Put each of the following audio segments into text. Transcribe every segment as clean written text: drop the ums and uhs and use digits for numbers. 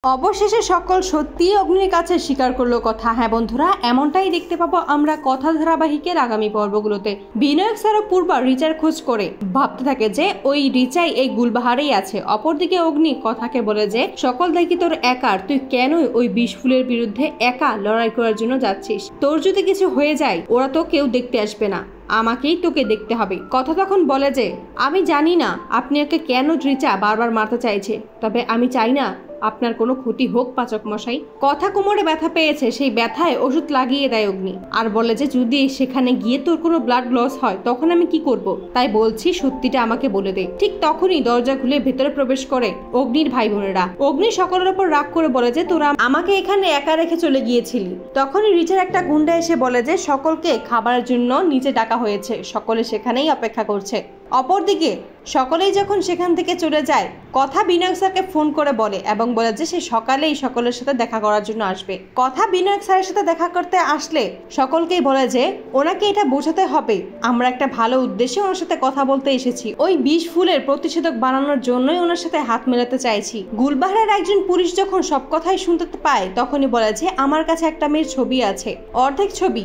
অবশেষে সকল সত্যিই অগ্নির কাছে স্বীকার করলো কথা। হ্যাঁ বন্ধুরা, এমনটাই দেখতে পাবো আমরা কথা ধারাবাহিকের আগামী পর্বগুলোতে। বিনায়ক স্যারও পূর্বা রিচার খোঁজ করে ভাবতে থাকে যে ওই রিচাই এই গুলবাহারেই আছে। অপরদিকে অগ্নি কথাকে বলে যে সকল দায়িত্ব তোর একার, তুই কেন ওই বিষ ফুলের বিরুদ্ধে একা লড়াই করার জন্য যাচ্ছিস? তোর যদি কিছু হয়ে যায় ওরা তো কেউ দেখতে আসবে না, আমাকেই তোকে দেখতে হবে। কথা তখন বলে যে আমি জানি না আপনি ওকে কেন রিচা বারবার মারতে চাইছে, তবে আমি চাই না আপনার কোনো ক্ষতি হোক পাচক মশাই। কথা কোমরে ব্যথা পেয়েছে, সেই ব্যথায় ওষুধ লাগিয়ে দেয় অগ্নি আর বলে যে যদি সেখানে গিয়ে তোর কোনো ব্লাড লস হয় তখন আমি কি করব, তাই বলছি সত্যিটা আমাকে বলে দে। ঠিক তখনই দরজা খুলে ভেতরে প্রবেশ করে অগ্নির ভাই বোনেরা। অগ্নি সকলের ওপর রাগ করে বলে যে তোরা আমাকে এখানে একা রেখে চলে গিয়েছিলি। তখনই রিচার একটা গুন্ডা এসে বলে যে সকলকে খাবারের জন্য নিচে ডাকা হয়েছে, সকলে সেখানেই অপেক্ষা করছে। অপরদিকে সকলেই যখন সেখান থেকে চলে যায়, কথা বিনায়ক স্যারকে ফোন করে বলে এবং বলে যে সে সকালেই সকলের সাথে দেখা করার জন্য আসবে। কথা বিনায়ক স্যারের সাথে দেখা করতে আসলে সকলকেই বলে যে ওনাকে এটা বোঝাতে হবে আমরা একটা ভালো উদ্দেশ্যে ওনার সাথে কথা বলতে এসেছি, ওই বিষ ফুলের প্রতিষেধক বানানোর জন্যই ওনার সাথে হাত মেলাতে চাইছি। গুলবাহারের একজন পুলিশ যখন সব কথাই শুনতে পায় তখনই বলে যে আমার কাছে একটা মেয়ের ছবি আছে, অর্ধেক ছবি,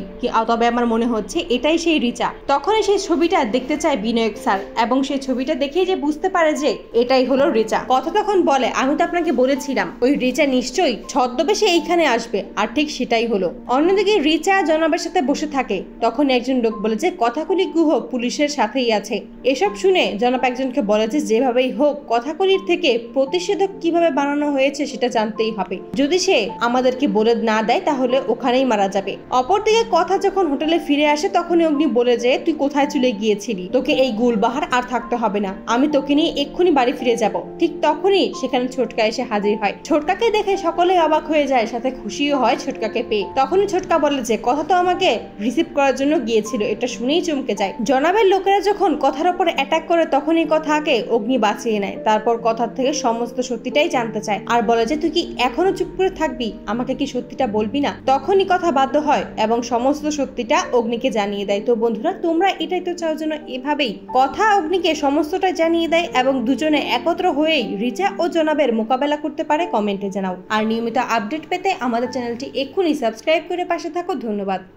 তবে আমার মনে হচ্ছে এটাই সেই রিচা। তখনই সেই ছবিটা দেখতে চায় বিনায়ক স্যার এবং সেই ছবিটা দেখেই যে বুঝতে পারে যে এটাই হলো রিচা। কথা তখন বলে আমি তো আপনাকে বলেছিলাম ওই রিচা নিশ্চয়ই ছদ্মবেশে এইখানে আসবে, আর ঠিক সেটাই হলো। অন্যদিকে রিচা জনাবের সাথে বসে থাকে, তখন একজন লোক বলে যে কথাকলি গুহ পুলিশের সাথেই আছে। এসব শুনে জনাব একজনকে বলে যে যেভাবেই হোক কথাকলির থেকে প্রতিষেধক কিভাবে বানানো হয়েছে সেটা জানতেই হবে, যদি সে আমাদেরকে বলে না দেয় তাহলে ওখানেই মারা যাবে। অপরদিকে কথা যখন হোটেলে ফিরে আসে তখনই অগ্নি বলে যে তুই কোথায় চলে গিয়েছিলি, তোকে এই গুলবাহার আর থাকতে হবে না, আমি তোকে নিয়ে এক্ষুনি বাড়ি ফিরে যাব। ঠিক তখনই সেখানে ছোটকা এসে হাজির হয়। ছোটকাকে দেখে সকলেই অবাক হয়ে যায়, সাথে খুশিও হয় ছোটকাকে পেয়ে। তখনই ছোটকা বলে যে কথা তো আমাকে রিসিভ করার জন্য গিয়েছিল। এটা শুনেই চমকে যায়। জনাবের লোকেরা যখন কথার উপর অ্যাটাক করে তখনই কথাকে অগ্নি বাঁচিয়ে নেয়। তারপর কথার থেকে সমস্ত সত্যিটাই জানতে চায় আর বলে যে তুই কি এখনো চুপ করে থাকবি, আমাকে কি সত্যিটা বলবি না? তখনই কথা বাধ্য হয় এবং সমস্ত সত্যিটা অগ্নিকে জানিয়ে দেয়। তো বন্ধুরা, তোমরা এটাই তো চাও যেন এভাবেই কথা অগ্নিকে সমস্তটা জানিয়ে দেয় এবং দুজনে একত্র হয়েই রিচা ও জনাবের মোকাবেলা করতে পারে। কমেন্টে জানাও। আর নিয়মিত আপডেট পেতে আমাদের চ্যানেলটি এক্ষুনি সাবস্ক্রাইব করে পাশে থাকো। ধন্যবাদ।